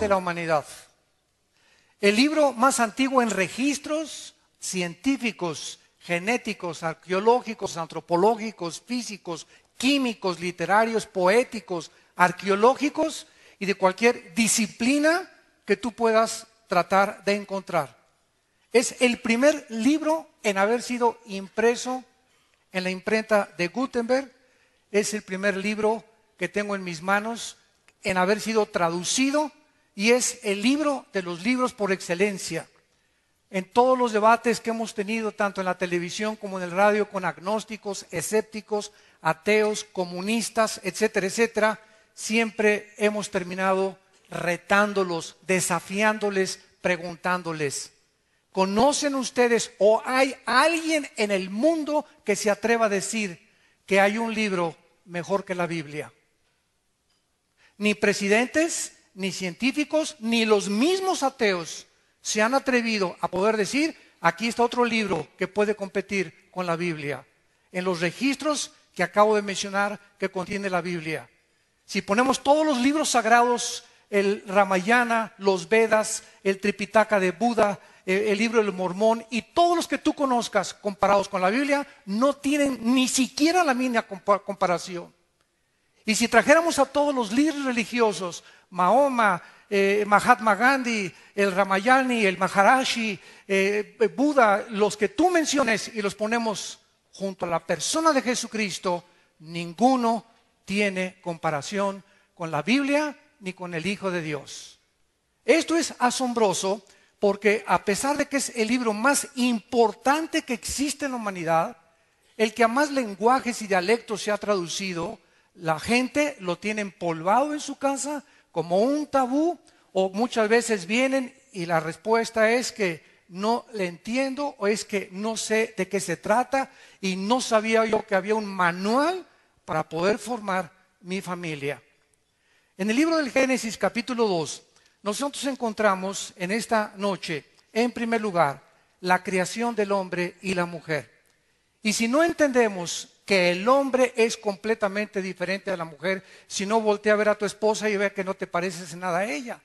de la humanidad. El libro más antiguo en registros científicos, genéticos, arqueológicos, antropológicos, físicos, químicos, literarios, poéticos, arqueológicos y de cualquier disciplina que tú puedas tratar de encontrar. Es el primer libro en haber sido impreso en la imprenta de Gutenberg. Es el primer libro que tengo en mis manos en haber sido traducido y es el libro de los libros por excelencia. En todos los debates que hemos tenido, tanto en la televisión como en el radio, con agnósticos, escépticos, ateos, comunistas, etcétera, etcétera, siempre hemos terminado retándolos, desafiándoles, preguntándoles: ¿conocen ustedes o hay alguien en el mundo que se atreva a decir que hay un libro mejor que la Biblia? Ni presidentes, ni científicos, ni los mismos ateos se han atrevido a poder decir: aquí está otro libro que puede competir con la Biblia, en los registros que acabo de mencionar que contiene la Biblia. Si ponemos todos los libros sagrados, el Ramayana, los Vedas, el Tripitaka de Buda, el libro del Mormón y todos los que tú conozcas comparados con la Biblia, no tienen ni siquiera la mínima comparación. Y si trajéramos a todos los líderes religiosos, Mahoma, Mahatma Gandhi, el Ramayani, el Maharashi, Buda, los que tú menciones, y los ponemos junto a la persona de Jesucristo, ninguno tiene comparación con la Biblia ni con el Hijo de Dios. Esto es asombroso porque a pesar de que es el libro más importante que existe en la humanidad, el que a más lenguajes y dialectos se ha traducido, la gente lo tiene empolvado en su casa como un tabú, o muchas veces vienen y la respuesta es que no le entiendo o es que no sé de qué se trata y no sabía yo que había un manual para poder formar mi familia. En el libro del Génesis capítulo 2, nosotros encontramos en esta noche, en primer lugar, la creación del hombre y la mujer. Y si no entendemos que el hombre es completamente diferente a la mujer, si no, voltea a ver a tu esposa y ve que no te pareces en nada a ella.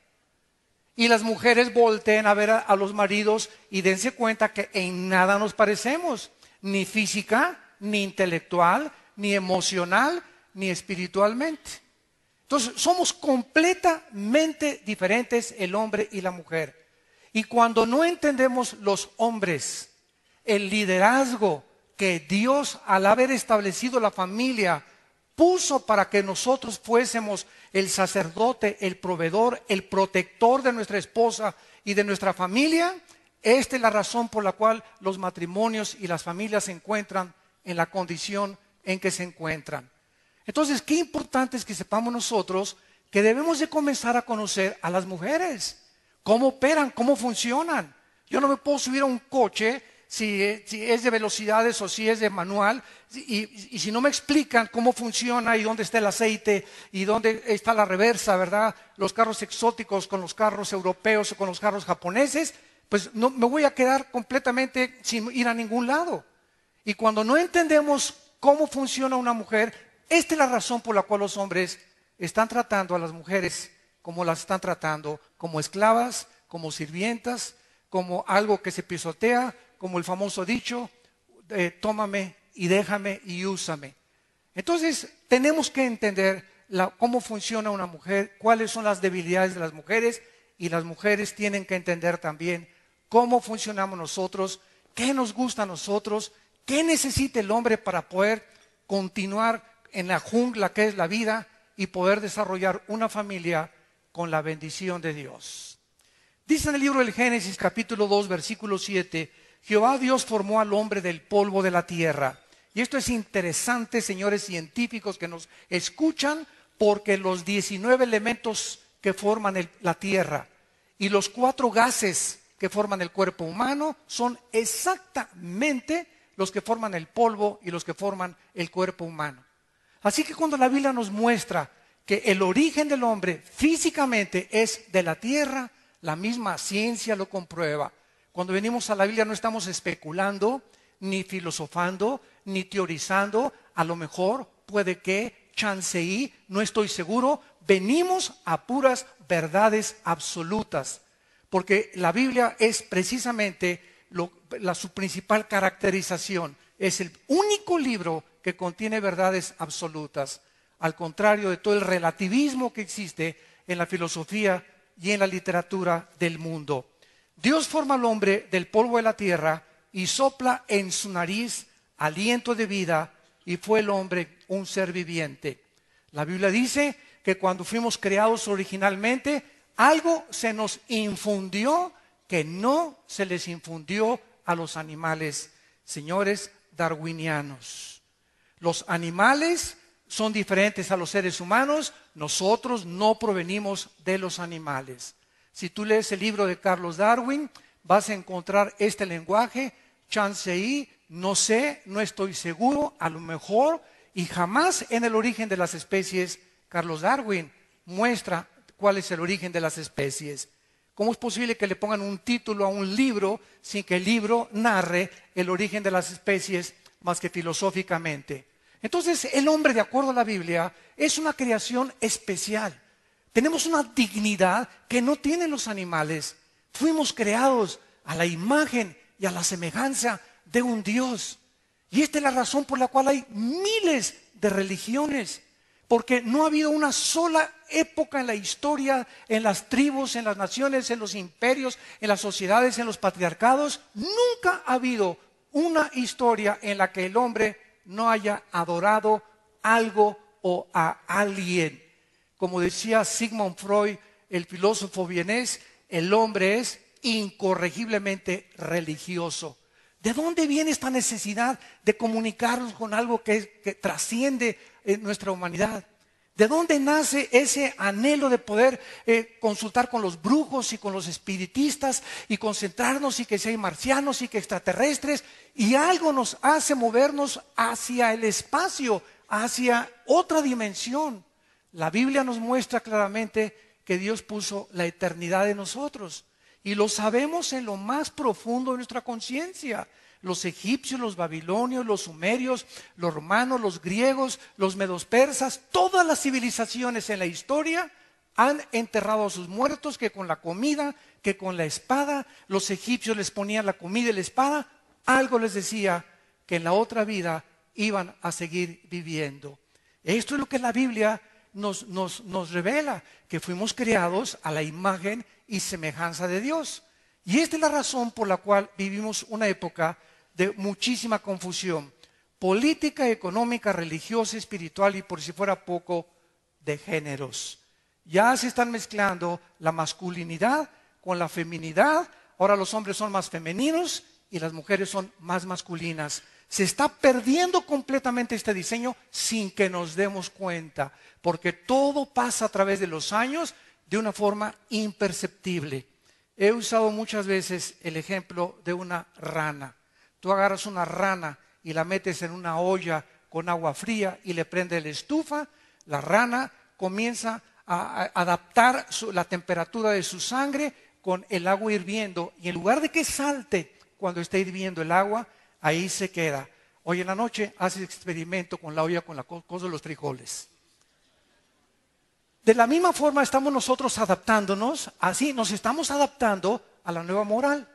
Y las mujeres volteen a ver a los maridos y dense cuenta que en nada nos parecemos, ni física, ni intelectual, ni emocional, ni espiritualmente. Entonces, somos completamente diferentes el hombre y la mujer. Y cuando no entendemos los hombres, el liderazgo que Dios, al haber establecido la familia, puso para que nosotros fuésemos el sacerdote, el proveedor, el protector de nuestra esposa y de nuestra familia, esta es la razón por la cual los matrimonios y las familias se encuentran en la condición en que se encuentran. Entonces, qué importante es que sepamos nosotros que debemos de comenzar a conocer a las mujeres, cómo operan, cómo funcionan. Yo no me puedo subir a un coche si es de velocidades o si es de manual, y si no me explican cómo funciona y dónde está el aceite y dónde está la reversa, ¿verdad? Los carros exóticos con los carros europeos o con los carros japoneses, pues no, me voy a quedar completamente sin ir a ningún lado. Y cuando no entendemos cómo funciona una mujer, esta es la razón por la cual los hombres están tratando a las mujeres como las están tratando, como esclavas, como sirvientas, como algo que se pisotea, como el famoso dicho, tómame y déjame y úsame. Entonces, tenemos que entender cómo funciona una mujer, cuáles son las debilidades de las mujeres, y las mujeres tienen que entender también cómo funcionamos nosotros, qué nos gusta a nosotros, qué necesita el hombre para poder continuar en la jungla que es la vida y poder desarrollar una familia con la bendición de Dios. Dice en el libro del Génesis capítulo 2 versículo 7, Jehová Dios formó al hombre del polvo de la tierra. Y esto es interesante, señores científicos que nos escuchan, porque los 19 elementos que forman la tierra y los 4 gases que forman el cuerpo humano son exactamente los que forman el polvo y los que forman el cuerpo humano. Así que cuando la Biblia nos muestra que el origen del hombre físicamente es de la tierra, la misma ciencia lo comprueba. Cuando venimos a la Biblia no estamos especulando, ni filosofando, ni teorizando. A lo mejor puede que chanceí, no estoy seguro, venimos a puras verdades absolutas. Porque la Biblia es precisamente su principal caracterización. Es el único libro que contiene verdades absolutas, al contrario de todo el relativismo que existe en la filosofía y en la literatura del mundo. Dios forma al hombre del polvo de la tierra y sopla en su nariz aliento de vida, y fue el hombre un ser viviente. La Biblia dice que cuando fuimos creados originalmente, algo se nos infundió que no se les infundió a los animales, señores darwinianos. Los animales son diferentes a los seres humanos, nosotros no provenimos de los animales. Si tú lees el libro de Carlos Darwin, vas a encontrar este lenguaje, chanceí, no sé, no estoy seguro, a lo mejor, y jamás en el origen de las especies, Carlos Darwin muestra cuál es el origen de las especies. ¿Cómo es posible que le pongan un título a un libro sin que el libro narre el origen de las especies más que filosóficamente? Entonces, el hombre, de acuerdo a la Biblia, es una creación especial. Tenemos una dignidad que no tienen los animales. Fuimos creados a la imagen y a la semejanza de un Dios. Y esta es la razón por la cual hay miles de religiones. Porque no ha habido una sola época en la historia, en las tribus, en las naciones, en los imperios, en las sociedades, en los patriarcados. Nunca ha habido una historia en la que el hombre no haya adorado algo o a alguien. Como decía Sigmund Freud, el filósofo vienés, el hombre es incorregiblemente religioso. ¿De dónde viene esta necesidad de comunicarnos con algo que trasciende nuestra humanidad? ¿De dónde nace ese anhelo de poder consultar con los brujos y con los espiritistas y concentrarnos y que si hay marcianos y que extraterrestres? Y algo nos hace movernos hacia el espacio, hacia otra dimensión. La Biblia nos muestra claramente que Dios puso la eternidad en nosotros. Y lo sabemos en lo más profundo de nuestra conciencia. Los egipcios, los babilonios, los sumerios, los romanos, los griegos, los medos persas, todas las civilizaciones en la historia han enterrado a sus muertos, que con la comida, que con la espada. Los egipcios les ponían la comida y la espada. Algo les decía que en la otra vida iban a seguir viviendo. Esto es lo que la Biblia nos revela, que fuimos creados a la imagen y semejanza de Dios. Y esta es la razón por la cual vivimos una época de muchísima confusión política, económica, religiosa, espiritual y, por si fuera poco, de géneros. Ya se están mezclando la masculinidad con la feminidad. Ahora los hombres son más femeninos y las mujeres son más masculinas. Se está perdiendo completamente este diseño sin que nos demos cuenta, porque todo pasa a través de los años de una forma imperceptible. He usado muchas veces el ejemplo de una rana. Tú agarras una rana y la metes en una olla con agua fría y le prendes la estufa, la rana comienza a adaptar la temperatura de su sangre con el agua hirviendo, y en lugar de que salte cuando está hirviendo el agua, ahí se queda. Hoy en la noche haces experimento con la olla con la cosa de los frijoles. De la misma forma estamos nosotros adaptándonos, así nos estamos adaptando a la nueva moral.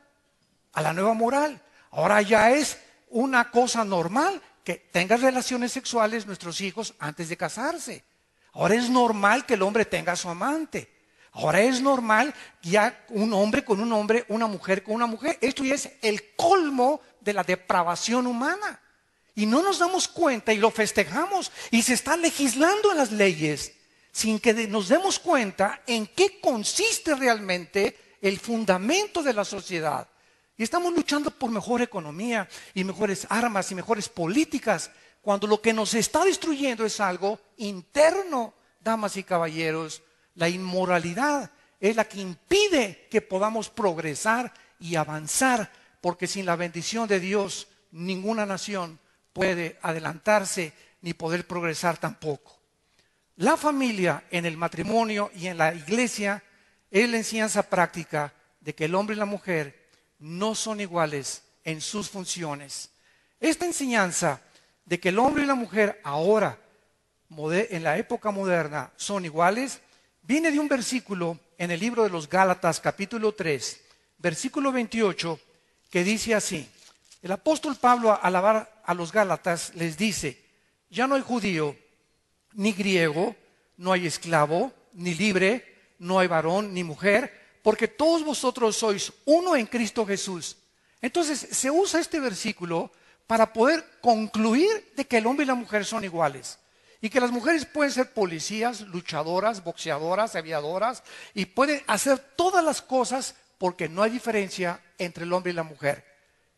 A la nueva moral. Ahora ya es una cosa normal que tengan relaciones sexuales nuestros hijos antes de casarse. Ahora es normal que el hombre tenga a su amante. Ahora es normal ya un hombre con un hombre, una mujer con una mujer. Esto ya es el colmo de la depravación humana. Y no nos damos cuenta y lo festejamos. Y se está legislando en las leyes sin que nos demos cuenta en qué consiste realmente el fundamento de la sociedad. Y estamos luchando por mejor economía y mejores armas y mejores políticas, cuando lo que nos está destruyendo es algo interno, damas y caballeros. La inmoralidad es la que impide que podamos progresar y avanzar, porque sin la bendición de Dios ninguna nación puede adelantarse ni poder progresar tampoco. La familia en el matrimonio y en la iglesia es la enseñanza práctica de que el hombre y la mujer no son iguales en sus funciones. Esta enseñanza de que el hombre y la mujer ahora en la época moderna son iguales, viene de un versículo en el libro de los Gálatas, capítulo 3, versículo 28, que dice así. El apóstol Pablo, al hablar a los Gálatas, les dice: ya no hay judío ni griego, no hay esclavo ni libre, no hay varón ni mujer, porque todos vosotros sois uno en Cristo Jesús. Entonces se usa este versículo para poder concluir de que el hombre y la mujer son iguales. Y que las mujeres pueden ser policías, luchadoras, boxeadoras, aviadoras, y pueden hacer todas las cosas porque no hay diferencia entre el hombre y la mujer.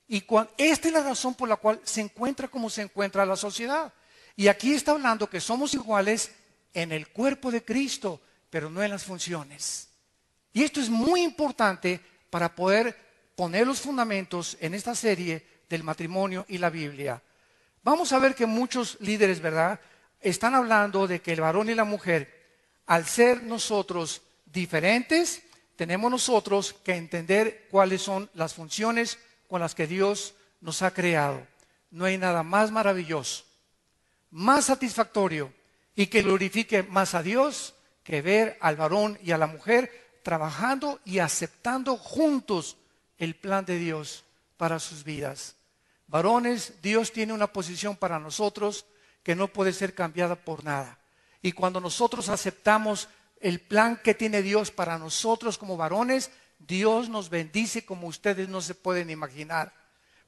Y esta es la razón por la cual se encuentra como se encuentra la sociedad. Y aquí está hablando que somos iguales en el cuerpo de Cristo, pero no en las funciones. Y esto es muy importante para poder poner los fundamentos en esta serie del matrimonio y la Biblia. Vamos a ver que muchos líderes, ¿verdad?, están hablando de que el varón y la mujer, al ser nosotros diferentes, tenemos nosotros que entender cuáles son las funciones con las que Dios nos ha creado. No hay nada más maravilloso, más satisfactorio y que glorifique más a Dios que ver al varón y a la mujer trabajando y aceptando juntos el plan de Dios para sus vidas. Varones, Dios tiene una posición para nosotros que no puede ser cambiada por nada. Y cuando nosotros aceptamos el plan que tiene Dios para nosotros como varones, Dios nos bendice como ustedes no se pueden imaginar.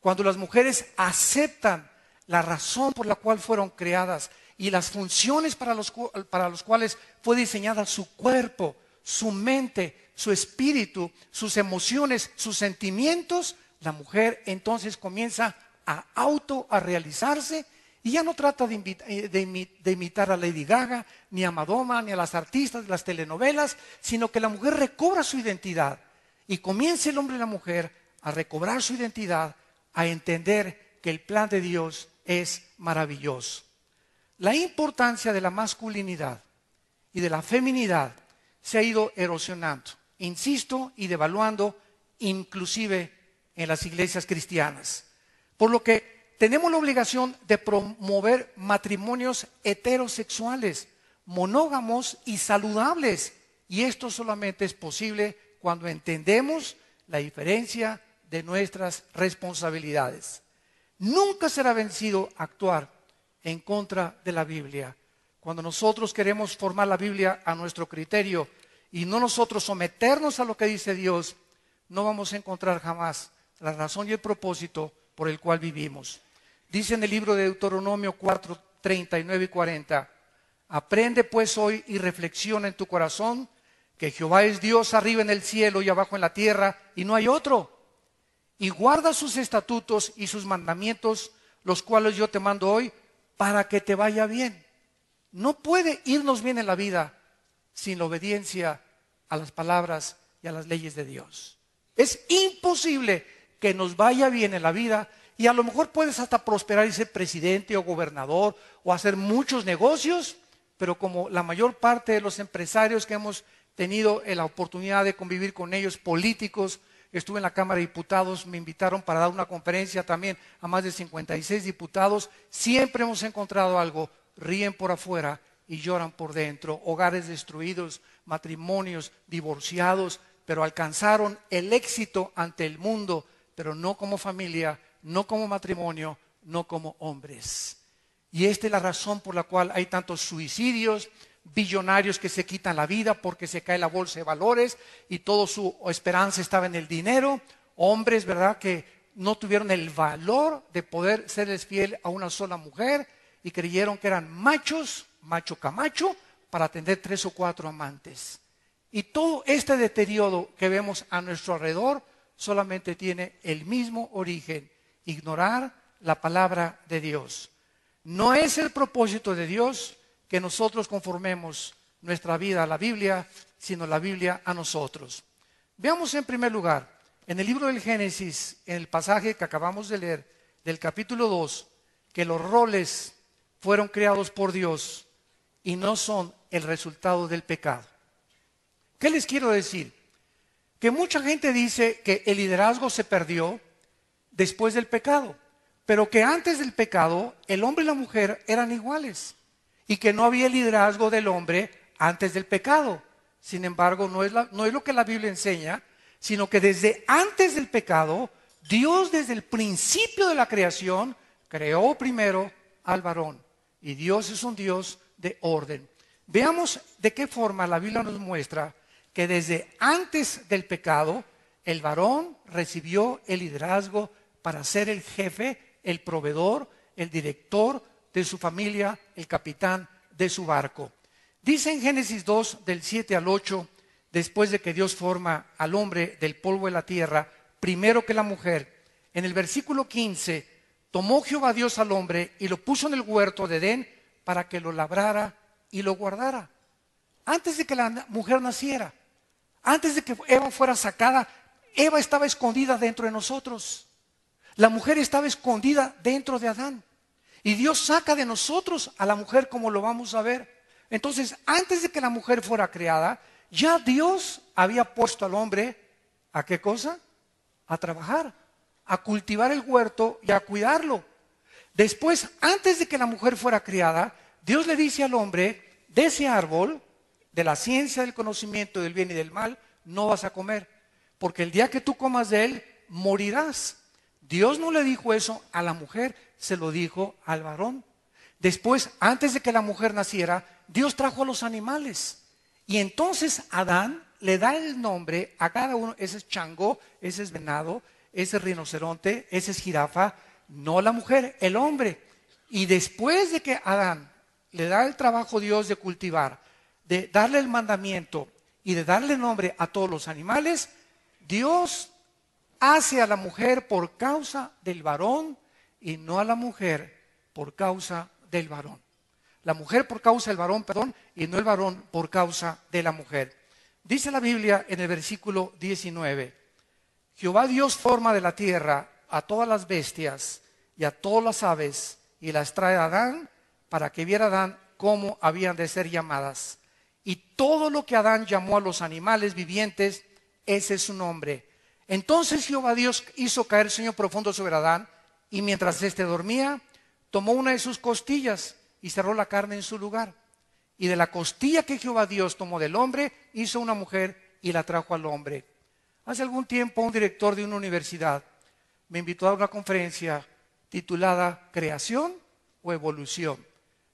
Cuando las mujeres aceptan la razón por la cual fueron creadas y las funciones para los cuales fue diseñada su cuerpo, su mente, su espíritu, sus emociones, sus sentimientos, la mujer entonces comienza a realizarse y ya no trata de imitar a Lady Gaga, ni a Madonna, ni a las artistas de las telenovelas, sino que la mujer recobra su identidad y comienza el hombre y la mujer a recobrar su identidad, a entender que el plan de Dios es maravilloso. La importancia de la masculinidad y de la feminidad se ha ido erosionando, insisto, y devaluando inclusive en las iglesias cristianas. Por lo que tenemos la obligación de promover matrimonios heterosexuales, monógamos y saludables. Y esto solamente es posible cuando entendemos la diferencia de nuestras responsabilidades. Nunca será vencido actuar en contra de la Biblia. Cuando nosotros queremos formar la Biblia a nuestro criterio y no nosotros someternos a lo que dice Dios, no vamos a encontrar jamás la razón y el propósito por el cual vivimos. Dice en el libro de Deuteronomio 4, 39 y 40, aprende pues hoy y reflexiona en tu corazón que Jehová es Dios arriba en el cielo y abajo en la tierra y no hay otro. Y guarda sus estatutos y sus mandamientos, los cuales yo te mando hoy, para que te vaya bien. No puede irnos bien en la vida sin la obediencia a las palabras y a las leyes de Dios. Es imposible que nos vaya bien en la vida y a lo mejor puedes hasta prosperar y ser presidente o gobernador o hacer muchos negocios, pero como la mayor parte de los empresarios que hemos tenido la oportunidad de convivir con ellos, políticos, estuve en la Cámara de Diputados, me invitaron para dar una conferencia también a más de 56 diputados, siempre hemos encontrado algo, ríen por afuera y lloran por dentro, hogares destruidos, matrimonios divorciados, pero alcanzaron el éxito ante el mundo, pero no como familia, no como matrimonio, no como hombres. Y esta es la razón por la cual hay tantos suicidios, billonarios que se quitan la vida porque se cae la bolsa de valores y toda su esperanza estaba en el dinero, hombres, ¿verdad?, que no tuvieron el valor de poder serles fiel a una sola mujer y creyeron que eran machos, macho camacho, para tener 3 o 4 amantes. Y todo este deterioro que vemos a nuestro alrededor solamente tiene el mismo origen, ignorar la palabra de Dios. No es el propósito de Dios que nosotros conformemos nuestra vida a la Biblia, sino la Biblia a nosotros. Veamos en primer lugar, en el libro del Génesis, en el pasaje que acabamos de leer, del capítulo 2, que los roles fueron creados por Dios y no son el resultado del pecado. ¿Qué les quiero decir? Que mucha gente dice que el liderazgo se perdió después del pecado, pero que antes del pecado el hombre y la mujer eran iguales. y que no había liderazgo del hombre antes del pecado. Sin embargo, no es lo que la Biblia enseña, sino que desde antes del pecado, Dios desde el principio de la creación creó primero al varón. Y Dios es un Dios de orden. Veamos de qué forma la Biblia nos muestra que desde antes del pecado, el varón recibió el liderazgo para ser el jefe, el proveedor, el director de su familia, el capitán de su barco. Dice en Génesis 2, del 7 al 8, después de que Dios forma al hombre del polvo de la tierra, primero que la mujer, en el versículo 15, tomó Jehová Dios al hombre y lo puso en el huerto de Edén para que lo labrara y lo guardara. Antes de que la mujer naciera, antes de que Eva fuera sacada, Eva estaba escondida dentro de nosotros. La mujer estaba escondida dentro de Adán. Y Dios saca de nosotros a la mujer, como lo vamos a ver. Entonces, antes de que la mujer fuera creada, ya Dios había puesto al hombre, ¿a qué cosa? A trabajar, a cultivar el huerto y a cuidarlo. Después, antes de que la mujer fuera creada, Dios le dice al hombre, de ese árbol, de la ciencia del conocimiento del bien y del mal, no vas a comer, porque el día que tú comas de él, morirás. Dios no le dijo eso a la mujer, se lo dijo al varón. Después, antes de que la mujer naciera, Dios trajo a los animales. Y entonces Adán le da el nombre a cada uno. Ese es chango, ese es venado, ese es rinoceronte, ese es jirafa. No la mujer, el hombre. Y después de que Adán le da el trabajo Dios de cultivar, de darle el mandamiento y de darle nombre a todos los animales, Dios hace a la mujer por causa del varón y no a la mujer por causa del varón. La mujer por causa del varón, perdón, y no el varón por causa de la mujer. Dice la Biblia en el versículo 19, Jehová Dios forma de la tierra a todas las bestias y a todas las aves y las trae a Adán para que viera Adán cómo habían de ser llamadas. Y todo lo que Adán llamó a los animales vivientes, ese es su nombre. Entonces Jehová Dios hizo caer sueño profundo sobre Adán, y mientras éste dormía, tomó una de sus costillas y cerró la carne en su lugar. Y de la costilla que Jehová Dios tomó del hombre, hizo una mujer y la trajo al hombre. Hace algún tiempo un director de una universidad me invitó a una conferencia titulada ¿Creación o evolución?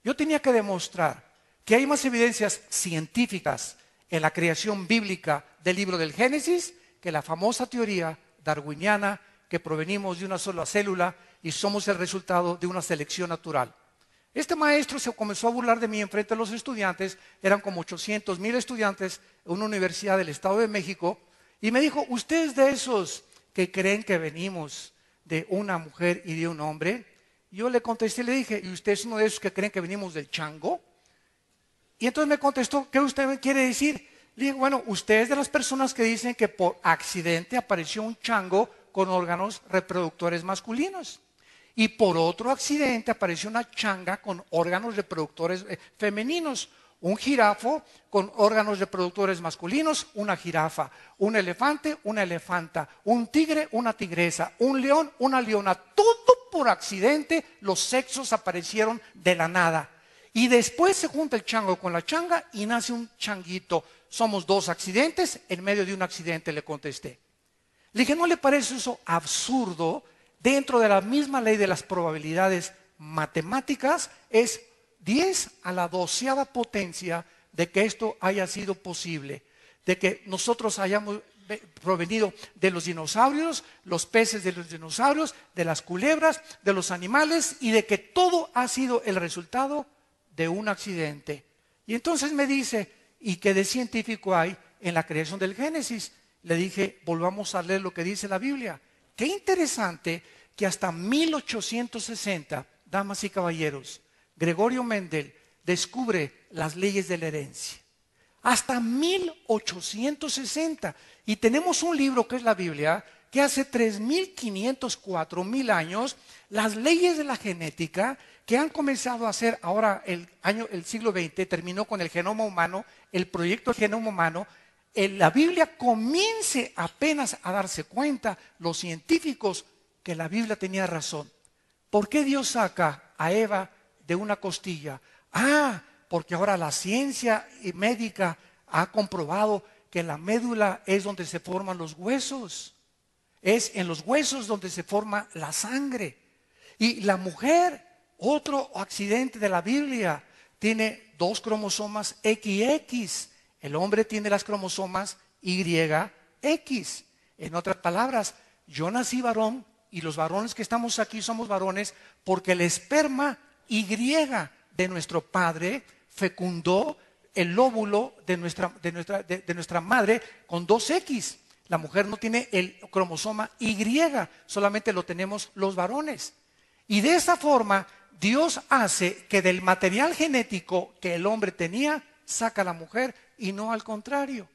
Yo tenía que demostrar que hay más evidencias científicas en la creación bíblica del libro del Génesis que la famosa teoría darwiniana que provenimos de una sola célula y somos el resultado de una selección natural. Este maestro se comenzó a burlar de mí en frente de los estudiantes, eran como 800,000 estudiantes en una universidad del Estado de México, y me dijo, ¿usted es de esos que creen que venimos de una mujer y de un hombre? Yo le contesté y le dije, ¿y usted es uno de esos que creen que venimos del chango? Y entonces me contestó, ¿qué usted me quiere decir? Le dije, bueno, usted es de las personas que dicen que por accidente apareció un chango con órganos reproductores masculinos. Y por otro accidente apareció una changa con órganos reproductores femeninos. Un jirafo con órganos reproductores masculinos, una jirafa. Un elefante, una elefanta. Un tigre, una tigresa. Un león, una leona. Todo por accidente, los sexos aparecieron de la nada. Y después se junta el chango con la changa y nace un changuito. Somos dos accidentes, en medio de un accidente, le contesté. Le dije, ¿no le parece eso absurdo? Dentro de la misma ley de las probabilidades matemáticas, es 10 a la 12ª potencia de que esto haya sido posible. De que nosotros hayamos provenido de los dinosaurios, los peces de los dinosaurios, de las culebras, de los animales, y de que todo ha sido el resultado de un accidente. Y entonces me dice, ¿y qué de científico hay en la creación del Génesis? Le dije, volvamos a leer lo que dice la Biblia. Qué interesante que hasta 1860, damas y caballeros, Gregorio Mendel descubre las leyes de la herencia. Hasta 1860. Y tenemos un libro que es la Biblia, que hace 3,500, 4,000 años, las leyes de la genética que han comenzado a hacer ahora el siglo XX, terminó con el genoma humano, el proyecto del genoma humano. La Biblia comience apenas a darse cuenta, los científicos, que la Biblia tenía razón. ¿Por qué Dios saca a Eva de una costilla, Porque ahora la ciencia médica ha comprobado que la médula es donde se forman los huesos. Es en los huesos donde se forma la sangre. Y la mujer, otro accidente de la Biblia, tiene 2 cromosomas XX. El hombre tiene las cromosomas YX. En otras palabras, yo nací varón y los varones que estamos aquí somos varones porque el esperma Y de nuestro padre fecundó el óvulo de nuestra madre con 2X. La mujer no tiene el cromosoma Y, solamente lo tenemos los varones. Y de esa forma, Dios hace que del material genético que el hombre tenía, saca a la mujer y no al contrario.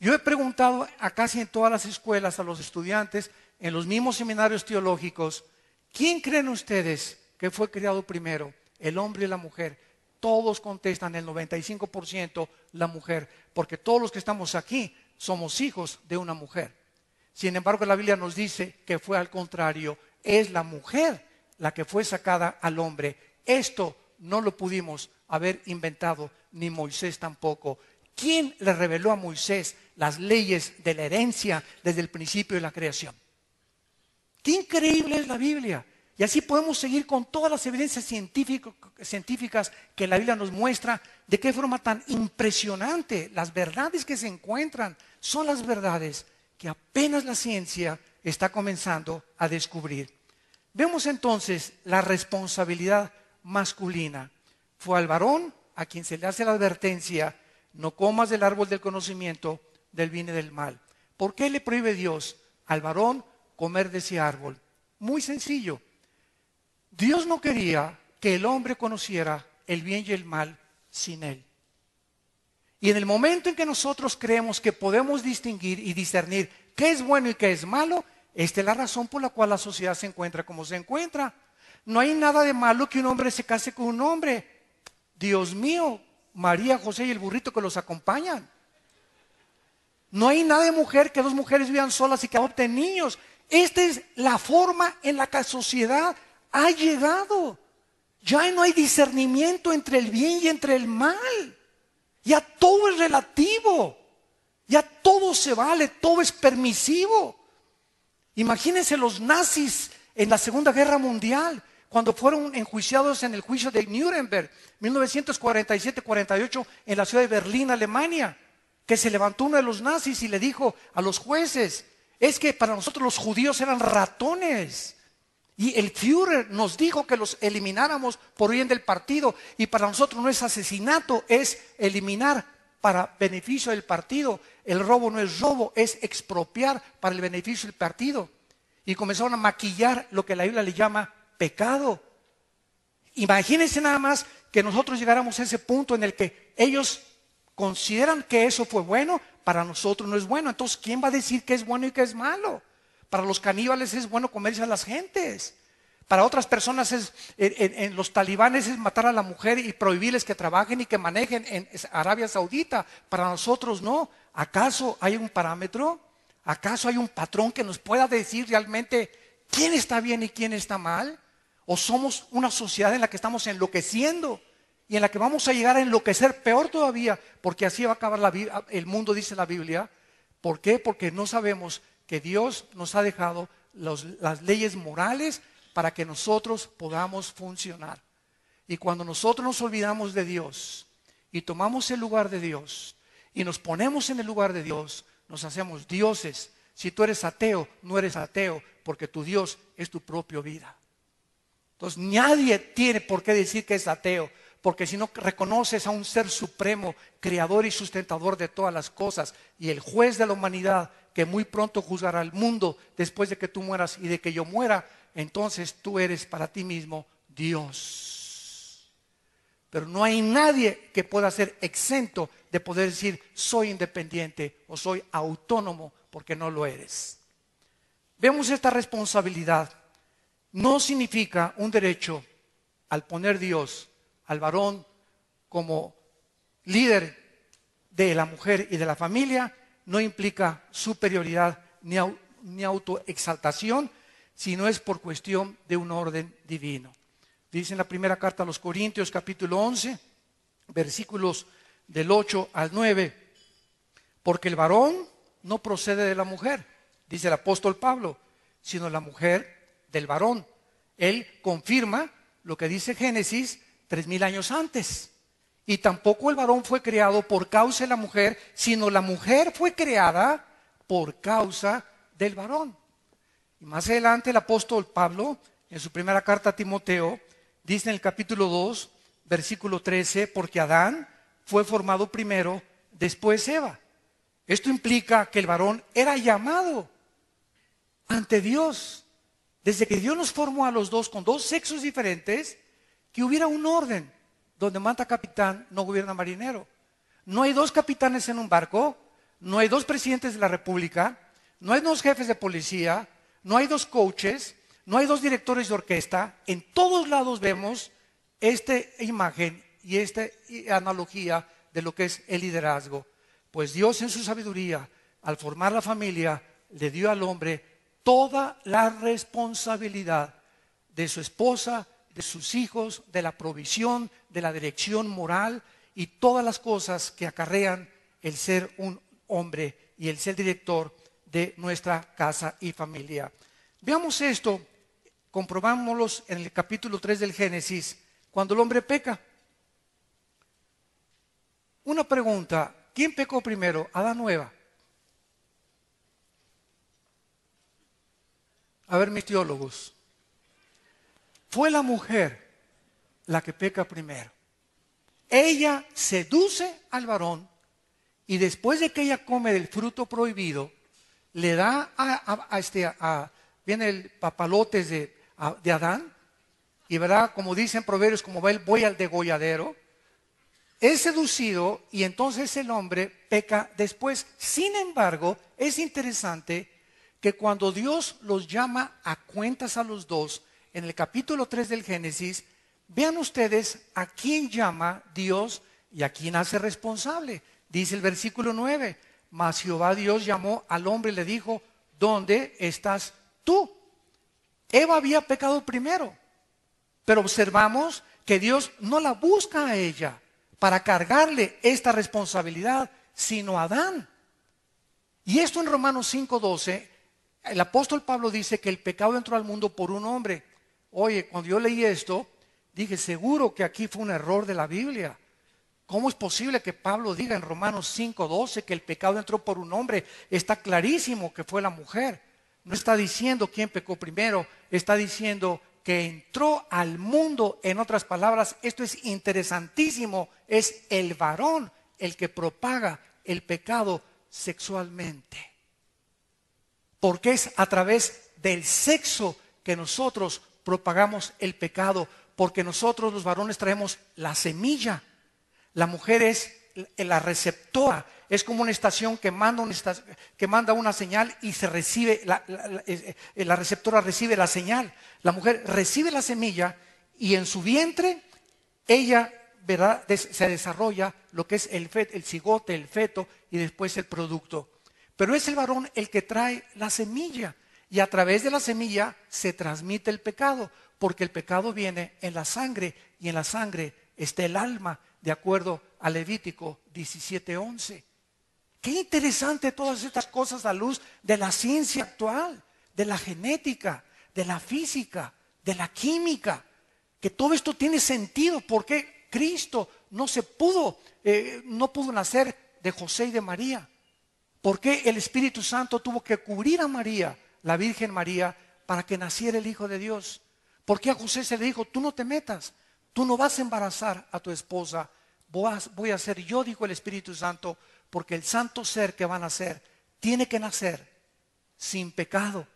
Yo he preguntado a casi en todas las escuelas, a los estudiantes, en los mismos seminarios teológicos, ¿quién creen ustedes que fue creado primero? ¿El hombre y la mujer? Todos contestan, el 95% la mujer, porque todos los que estamos aquí somos hijos de una mujer. Sin embargo, la Biblia nos dice que fue al contrario, es la mujer la que fue sacada al hombre. Esto no lo pudimos haber inventado, ni Moisés tampoco. ¿Quién le reveló a Moisés las leyes de la herencia desde el principio de la creación? ¡Qué increíble es la Biblia! Y así podemos seguir con todas las evidencias científicas que la Biblia nos muestra de qué forma tan impresionante las verdades que se encuentran son las verdades que apenas la ciencia está comenzando a descubrir. Vemos entonces la responsabilidad masculina. Fue al varón a quien se le hace la advertencia: no comas del árbol del conocimiento del bien y del mal. ¿Por qué le prohíbe Dios al varón comer de ese árbol? Muy sencillo. Dios no quería que el hombre conociera el bien y el mal sin él. Y en el momento en que nosotros creemos que podemos distinguir y discernir qué es bueno y qué es malo, esta es la razón por la cual la sociedad se encuentra como se encuentra. No hay nada de malo que un hombre se case con un hombre. Dios mío, María, José y el burrito que los acompañan. No hay nada de mujer que 2 mujeres vivan solas y que adopten niños. Esta es la forma en la que la sociedad ha llegado. Ya no hay discernimiento entre el bien y entre el mal. Ya todo es relativo. Ya todo se vale, todo es permisivo. Imagínense los nazis en la Segunda Guerra Mundial, cuando fueron enjuiciados en el juicio de Nuremberg, 1947-48, en la ciudad de Berlín, Alemania, que se levantó uno de los nazis y le dijo a los jueces: es que para nosotros los judíos eran ratones. Y el Führer nos dijo que los elimináramos por bien del partido. Y para nosotros no es asesinato, es eliminar para beneficio del partido. El robo no es robo, es expropiar para el beneficio del partido. Y comenzaron a maquillar lo que la Biblia le llama pecado. Imagínense nada más que nosotros llegáramos a ese punto en el que ellos consideran que eso fue bueno, para nosotros no es bueno. Entonces, ¿quién va a decir qué es bueno y qué es malo? Para los caníbales es bueno comerse a las gentes. Para otras personas en los talibanes es matar a la mujer y prohibirles que trabajen y que manejen en Arabia Saudita. Para nosotros no. ¿Acaso hay un parámetro? ¿Acaso hay un patrón que nos pueda decir realmente quién está bien y quién está mal? ¿O somos una sociedad en la que estamos enloqueciendo y en la que vamos a llegar a enloquecer peor todavía? Porque así va a acabar el mundo, dice la Biblia. ¿Por qué? Porque no sabemos que Dios nos ha dejado las leyes morales para que nosotros podamos funcionar. Y cuando nosotros nos olvidamos de Dios y tomamos el lugar de Dios y nos ponemos en el lugar de Dios, nos hacemos dioses. Si tú eres ateo, no eres ateo, porque tu Dios es tu propia vida. Entonces nadie tiene por qué decir que es ateo, porque si no reconoces a un ser supremo, creador y sustentador de todas las cosas, y el juez de la humanidad, que muy pronto juzgará al mundo después de que tú mueras y de que yo muera, entonces tú eres para ti mismo Dios. Pero no hay nadie que pueda ser exento de poder decir soy independiente o soy autónomo, porque no lo eres. Vemos esta responsabilidad. No significa un derecho al poner Dios al varón como líder de la mujer y de la familia. No implica superioridad ni autoexaltación, sino es por cuestión de un orden divino. Dice en la primera carta a los Corintios, capítulo 11, versículos del 8 al 9, porque el varón no procede de la mujer, dice el apóstol Pablo, sino la mujer del varón. Él confirma lo que dice Génesis 3000 años antes. Y tampoco el varón fue creado por causa de la mujer, sino la mujer fue creada por causa del varón. Y más adelante el apóstol Pablo, en su primera carta a Timoteo, dice en el capítulo 2, versículo 13, porque Adán fue formado primero, después Eva. Esto implica que el varón era llamado ante Dios. Desde que Dios nos formó a los dos con dos sexos diferentes, que hubiera un orden donde manda capitán, no gobierna marinero. No hay dos capitanes en un barco, no hay dos presidentes de la república, no hay dos jefes de policía, no hay dos coaches, no hay dos directores de orquesta. En todos lados vemos esta imagen y esta analogía de lo que es el liderazgo. Pues Dios en su sabiduría, al formar la familia, le dio al hombre toda la responsabilidad de su esposa, de sus hijos, de la provisión, de la dirección moral y todas las cosas que acarrean el ser un hombre y el ser director de nuestra casa y familia. Veamos esto, comprobámoslo en el capítulo 3 del Génesis, cuando el hombre peca. Una pregunta, ¿quién pecó primero, Adán o Eva? A ver, mis teólogos. Fue la mujer la que peca primero. Ella seduce al varón y después de que ella come del fruto prohibido, le da viene el papalotes de Adán, y verá, como dicen Proverbios, como va el buey al degolladero, es seducido y entonces el hombre peca después. Sin embargo, es interesante que cuando Dios los llama a cuentas a los dos, en el capítulo 3 del Génesis, vean ustedes a quién llama Dios y a quién hace responsable. Dice el versículo 9, mas Jehová Dios llamó al hombre y le dijo, ¿dónde estás tú? Eva había pecado primero, pero observamos que Dios no la busca a ella para cargarle esta responsabilidad, sino a Adán. Y esto en Romanos 5:12, el apóstol Pablo dice que el pecado entró al mundo por un hombre. Oye, cuando yo leí esto, dije, seguro que aquí fue un error de la Biblia. ¿Cómo es posible que Pablo diga en Romanos 5:12 que el pecado entró por un hombre? Está clarísimo que fue la mujer. No está diciendo quién pecó primero, está diciendo que entró al mundo. En otras palabras, esto es interesantísimo, es el varón el que propaga el pecado sexualmente. Porque es a través del sexo que nosotros propagamos el pecado, porque nosotros los varones traemos la semilla. La mujer es la receptora, es como una estación que manda una señal y se recibe, la receptora recibe la señal. La mujer recibe la semilla y en su vientre ella se desarrolla lo que es el cigote, el feto y después el producto. Pero es el varón el que trae la semilla y a través de la semilla se transmite el pecado, porque el pecado viene en la sangre y en la sangre está el alma, de acuerdo a Levítico 17:11. Qué interesante todas estas cosas a luz de la ciencia actual, de la genética, de la física, de la química, que todo esto tiene sentido. Porque Cristo no pudo nacer de José y de María. ¿Por qué el Espíritu Santo tuvo que cubrir a María, la Virgen María, para que naciera el Hijo de Dios? ¿Por qué a José se le dijo, tú no te metas, tú no vas a embarazar a tu esposa, voy a ser yo, dijo el Espíritu Santo, porque el santo ser que va a nacer tiene que nacer sin pecado?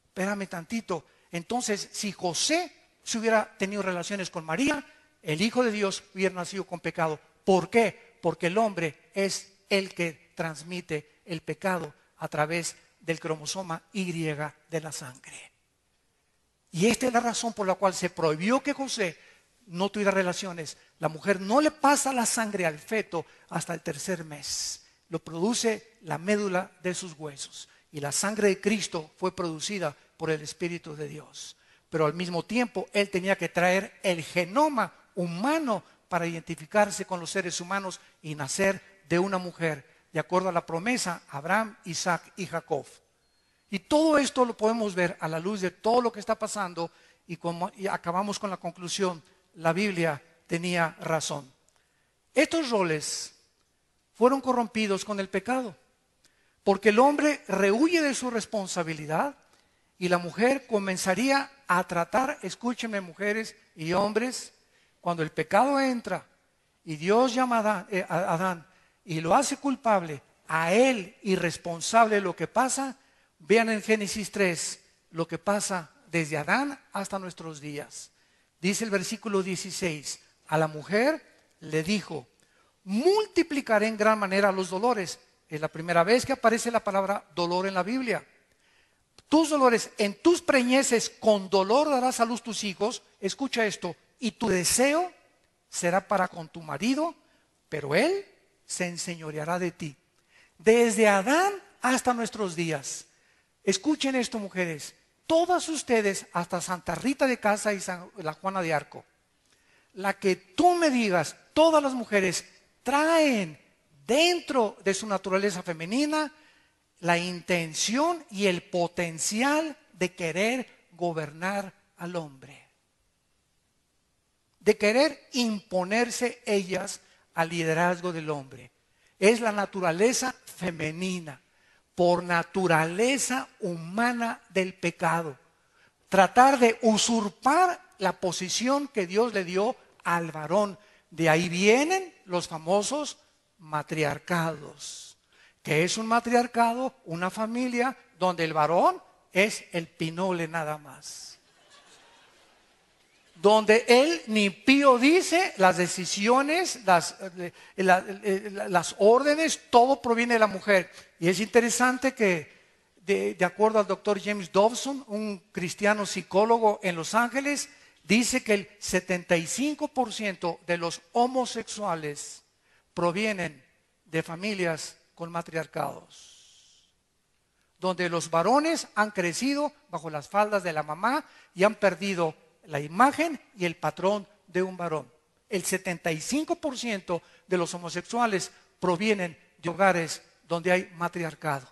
Espérame tantito. Entonces, si José se hubiera tenido relaciones con María, el Hijo de Dios hubiera nacido con pecado. ¿Por qué? Porque el hombre es el que transmite el pecado a través del cromosoma Y de la sangre. Y esta es la razón por la cual se prohibió que José no tuviera relaciones. La mujer no le pasa la sangre al feto hasta el tercer mes. Lo produce la médula de sus huesos. Y la sangre de Cristo fue producida por el Espíritu de Dios. pero al mismo tiempo él tenía que traer el genoma humano para identificarse con los seres humanos y nacer de una mujer, de acuerdo a la promesa, Abraham, Isaac y Jacob. Y todo esto lo podemos ver a la luz de todo lo que está pasando y acabamos con la conclusión, la Biblia tenía razón. Estos roles fueron corrompidos con el pecado, porque el hombre rehuye de su responsabilidad y la mujer comenzaría a tratar, escúchenme mujeres y hombres, cuando el pecado entra y Dios llama a Adán y lo hace culpable, a él irresponsable de lo que pasa. Vean en Génesis 3 lo que pasa desde Adán hasta nuestros días. Dice el versículo 16, a la mujer le dijo, multiplicaré en gran manera los dolores. Es la primera vez que aparece la palabra dolor en la Biblia. Tus dolores, en tus preñeces con dolor darás a luz tus hijos. Escucha esto, y tu deseo será para con tu marido, pero él se enseñoreará de ti. Desde Adán hasta nuestros días. Escuchen esto, mujeres, todas ustedes, hasta Santa Rita de Casa y la Juana de Arco, la que tú me digas, todas las mujeres traen dentro de su naturaleza femenina la intención y el potencial de querer gobernar al hombre, de querer imponerse ellas al liderazgo del hombre. Es la naturaleza femenina, por naturaleza humana del pecado. Tratar de usurpar la posición que Dios le dio al varón. De ahí vienen los famosos matriarcados. ¿Qué es un matriarcado? Una familia donde el varón es el pinole nada más. Donde él ni pío dice, las decisiones, las órdenes, todo proviene de la mujer. Y es interesante que, de acuerdo al doctor James Dobson, un cristiano psicólogo en Los Ángeles, dice que el 75% de los homosexuales provienen de familias con matriarcados, donde los varones han crecido bajo las faldas de la mamá y han perdido la imagen y el patrón de un varón. El 75% de los homosexuales provienen de hogares donde hay matriarcado,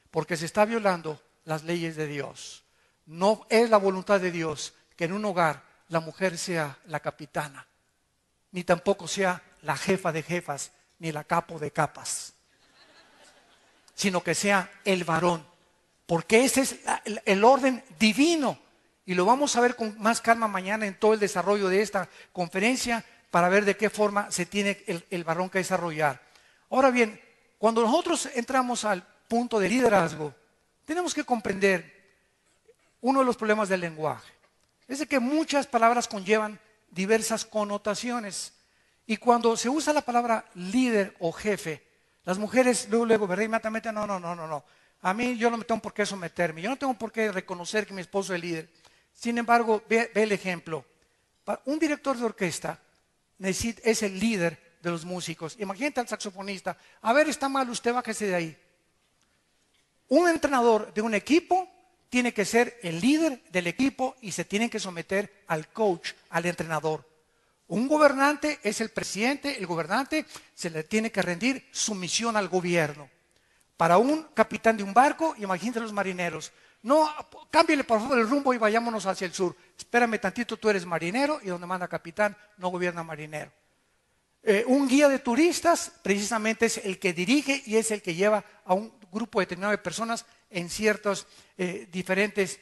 porque se está violando las leyes de Dios. No es la voluntad de Dios que en un hogar la mujer sea la capitana, ni tampoco sea la jefa de jefas, ni la capo de capas, sino que sea el varón, porque ese es el orden divino. Y lo vamos a ver con más calma mañana en todo el desarrollo de esta conferencia para ver de qué forma se tiene el varón que desarrollar. Ahora bien, cuando nosotros entramos al punto de liderazgo, tenemos que comprender uno de los problemas del lenguaje. Es de que muchas palabras conllevan diversas connotaciones. Y cuando se usa la palabra líder o jefe, las mujeres luego, ¿verdad? Inmediatamente, no. A mí yo no me tengo por qué someterme. Yo no tengo por qué reconocer que mi esposo es líder. Sin embargo, ve el ejemplo. Un director de orquesta es el líder de los músicos. Imagínate al saxofonista. A ver, está mal, usted bájese de ahí. Un entrenador de un equipo tiene que ser el líder del equipo y se tiene que someter al coach, al entrenador. Un gobernante es el presidente, el gobernante se le tiene que rendir sumisión al gobierno. Para un capitán de un barco, imagínate los marineros. No, cámbiale por favor el rumbo y vayámonos hacia el sur. Espérame tantito, tú eres marinero y donde manda capitán no gobierna marinero. Un guía de turistas precisamente es el que dirige y es el que lleva a un grupo determinado de personas en ciertos diferentes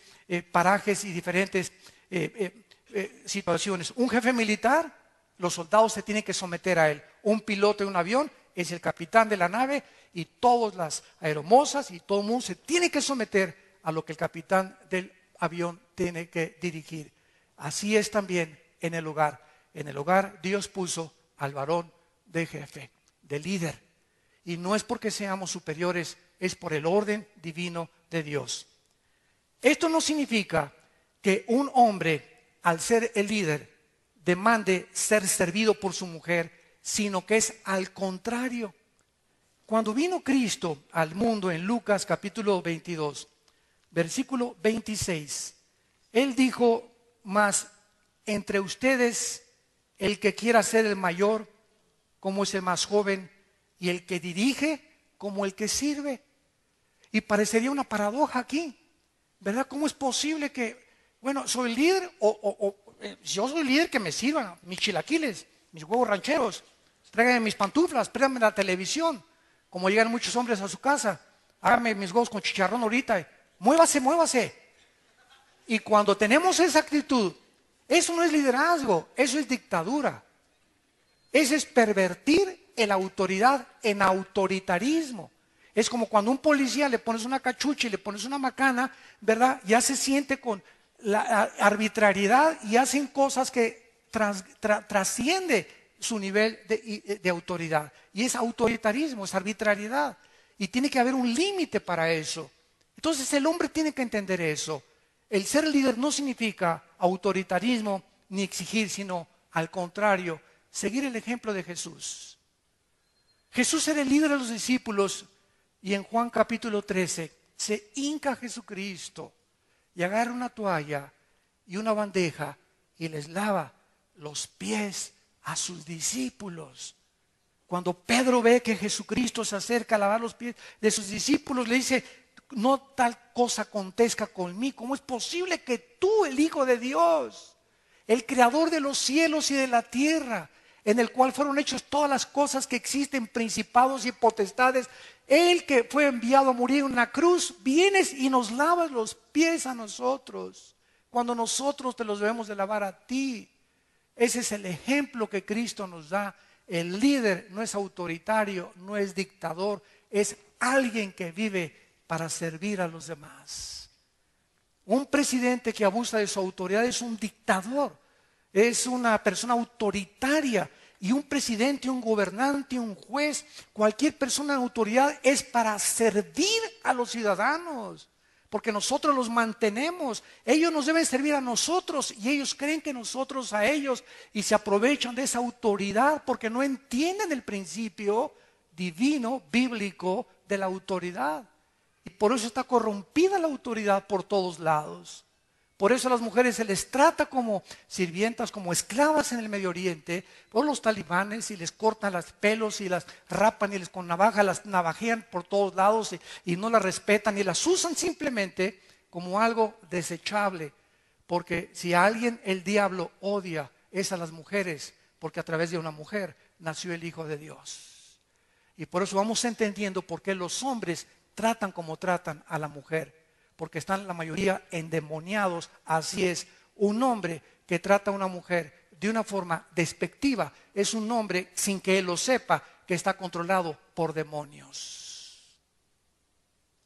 parajes y diferentes situaciones. Un jefe militar, los soldados se tienen que someter a él. Un piloto de un avión es el capitán de la nave y todas las aeromosas y todo el mundo se tiene que someter a lo que el capitán del avión tiene que dirigir. Así es también en el hogar. En el hogar Dios puso al varón de jefe, de líder. Y no es porque seamos superiores, es por el orden divino de Dios. Esto no significa que un hombre, al ser el líder, demande ser servido por su mujer, sino que es al contrario. Cuando vino Cristo al mundo en Lucas capítulo 22, versículo 26, Él dijo mas entre ustedes el que quiera ser el mayor, como es el más joven, y el que dirige, como el que sirve. Y parecería una paradoja aquí, ¿verdad? ¿Cómo es posible que, bueno, soy líder yo soy líder, que me sirvan mis chilaquiles, mis huevos rancheros, tráiganme mis pantuflas, préstame la televisión, como llegan muchos hombres a su casa, hágame mis huevos con chicharrón ahorita, muévase, muévase. Y cuando tenemos esa actitud, eso no es liderazgo, eso es dictadura. Eso es pervertir la autoridad en autoritarismo. Es como cuando a un policía le pones una cachucha y le pones una macana, ¿verdad? Ya se siente con la arbitrariedad y hacen cosas que trasciende su nivel de autoridad. Y es autoritarismo, es arbitrariedad. Y tiene que haber un límite para eso. Entonces el hombre tiene que entender eso. El ser líder no significa autoritarismo ni exigir, sino al contrario, seguir el ejemplo de Jesús. Jesús era el líder de los discípulos y en Juan capítulo 13 se hinca Jesucristo y agarra una toalla y una bandeja y les lava los pies a sus discípulos. Cuando Pedro ve que Jesucristo se acerca a lavar los pies de sus discípulos, le dice: no tal cosa acontezca conmigo. ¿Cómo es posible que tú, el Hijo de Dios, el creador de los cielos y de la tierra, en el cual fueron hechas todas las cosas que existen, principados y potestades, el que fue enviado a morir en una cruz, vienes y nos lavas los pies a nosotros, cuando nosotros te los debemos de lavar a ti? Ese es el ejemplo que Cristo nos da. El líder no es autoritario, no es dictador, es alguien que vive para servir a los demás. Un presidente que abusa de su autoridad es un dictador, es una persona autoritaria. Y un presidente, un gobernante, un juez, cualquier persona de autoridad es para servir a los ciudadanos, porque nosotros los mantenemos. Ellos nos deben servir a nosotros y ellos creen que nosotros a ellos, y se aprovechan de esa autoridad porque no entienden el principio divino, bíblico de la autoridad. Y por eso está corrompida la autoridad por todos lados. Por eso a las mujeres se les trata como sirvientas, como esclavas en el Medio Oriente, por los talibanes, y les cortan los pelos y las rapan y les con navaja las navajean por todos lados y no las respetan y las usan simplemente como algo desechable. Porque si a alguien el diablo odia es a las mujeres, porque a través de una mujer nació el Hijo de Dios. Y por eso vamos entendiendo por qué los hombres tratan como tratan a la mujer, porque están la mayoría endemoniados. Así es, un hombre que trata a una mujer de una forma despectiva es un hombre, sin que él lo sepa, que está controlado por demonios.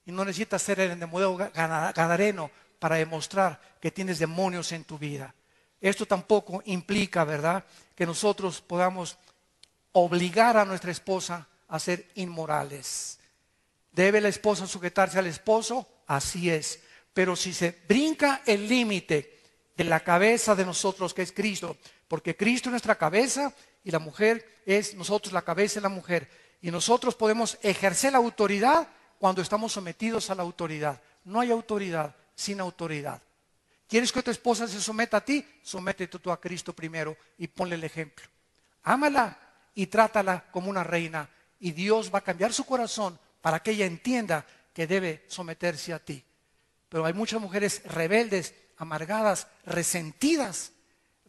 Y no necesitas ser el endemoniado gadareno para demostrar que tienes demonios en tu vida. Esto tampoco implica, ¿verdad?, que nosotros podamos obligar a nuestra esposa a ser inmorales. ¿Debe la esposa sujetarse al esposo? Así es. Pero si se brinca el límite de la cabeza de nosotros, que es Cristo, porque Cristo es nuestra cabeza y la mujer es nosotros, la cabeza de la mujer, y nosotros podemos ejercer la autoridad cuando estamos sometidos a la autoridad. No hay autoridad sin autoridad. ¿Quieres que tu esposa se someta a ti? Sométete tú a Cristo primero y ponle el ejemplo. Ámala y trátala como una reina, y Dios va a cambiar su corazón para que ella entienda que debe someterse a ti. Pero hay muchas mujeres rebeldes, amargadas, resentidas,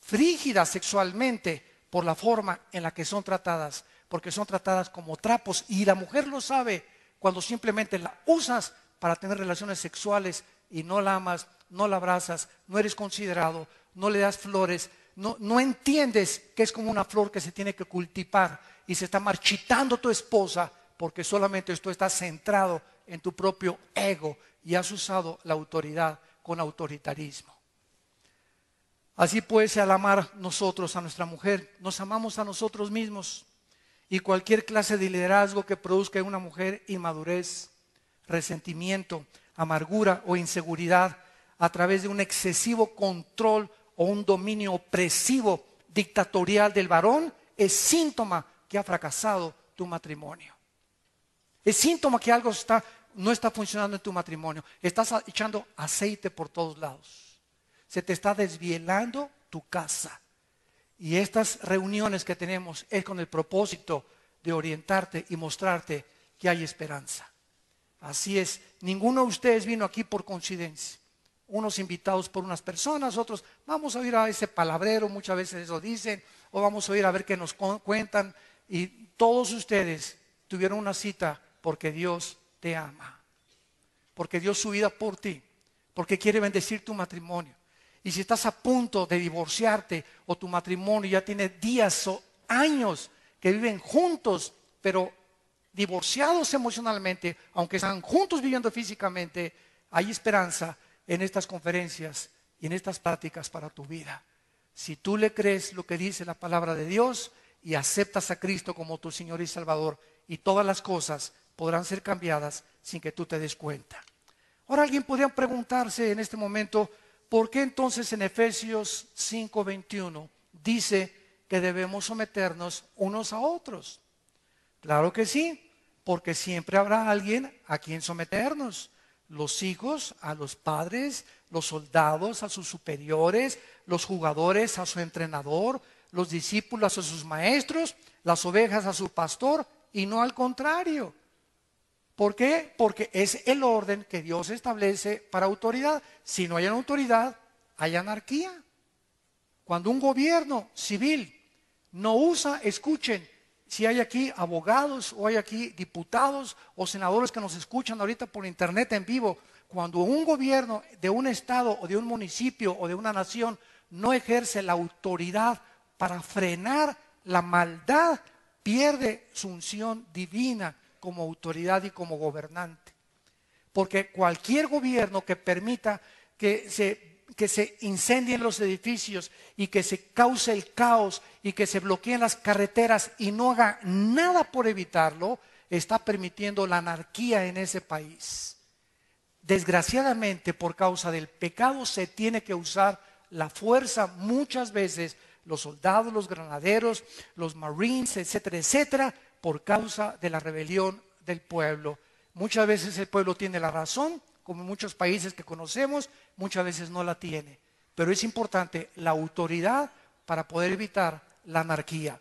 frígidas sexualmente por la forma en la que son tratadas, porque son tratadas como trapos, y la mujer lo sabe cuando simplemente la usas para tener relaciones sexuales y no la amas, no la abrazas, no eres considerado, no le das flores, no entiendes que es como una flor que se tiene que cultivar y se está marchitando tu esposa, porque solamente tú estás centrado en tu propio ego y has usado la autoridad con autoritarismo. Así pues, al amar nosotros a nuestra mujer, nos amamos a nosotros mismos, y cualquier clase de liderazgo que produzca en una mujer inmadurez, resentimiento, amargura o inseguridad a través de un excesivo control o un dominio opresivo, dictatorial del varón, es síntoma que ha fracasado tu matrimonio. Es síntoma que algo no está funcionando en tu matrimonio. Estás echando aceite por todos lados. Se te está desvielando tu casa. Y estas reuniones que tenemos es con el propósito de orientarte y mostrarte que hay esperanza. Así es, ninguno de ustedes vino aquí por coincidencia. Unos invitados por unas personas, otros vamos a oír a ese palabrero, muchas veces eso dicen, o vamos a oír a ver qué nos cuentan. Y todos ustedes tuvieron una cita porque Dios te ama, porque dio su vida por ti, porque quiere bendecir tu matrimonio. Y si estás a punto de divorciarte o tu matrimonio ya tiene días o años que viven juntos, pero divorciados emocionalmente, aunque están juntos viviendo físicamente, hay esperanza en estas conferencias y en estas pláticas para tu vida. Si tú le crees lo que dice la palabra de Dios y aceptas a Cristo como tu Señor y Salvador, y todas las cosas podrán ser cambiadas sin que tú te des cuenta. Ahora alguien podría preguntarse en este momento, ¿por qué entonces en Efesios 5:21 dice que debemos someternos unos a otros? Claro que sí, porque siempre habrá alguien a quien someternos. Los hijos a los padres, los soldados a sus superiores, los jugadores a su entrenador, los discípulos a sus maestros, las ovejas a su pastor, y no al contrario. ¿Por qué? Porque es el orden que Dios establece para autoridad. Si no hay autoridad, hay anarquía. Cuando un gobierno civil no usa, escuchen, si hay aquí abogados o hay aquí diputados o senadores que nos escuchan ahorita por internet en vivo, cuando un gobierno de un estado o de un municipio o de una nación no ejerce la autoridad para frenar la maldad, pierde su unción divina como autoridad y como gobernante. Porque cualquier gobierno que permita que se incendien los edificios y que se cause el caos y que se bloqueen las carreteras y no haga nada por evitarlo, está permitiendo la anarquía en ese país. Desgraciadamente, por causa del pecado, se tiene que usar la fuerza muchas veces, los soldados, los granaderos, los marines, etcétera, etcétera, por causa de la rebelión del pueblo. Muchas veces el pueblo tiene la razón, como en muchos países que conocemos, muchas veces no la tiene. Pero es importante la autoridad para poder evitar la anarquía.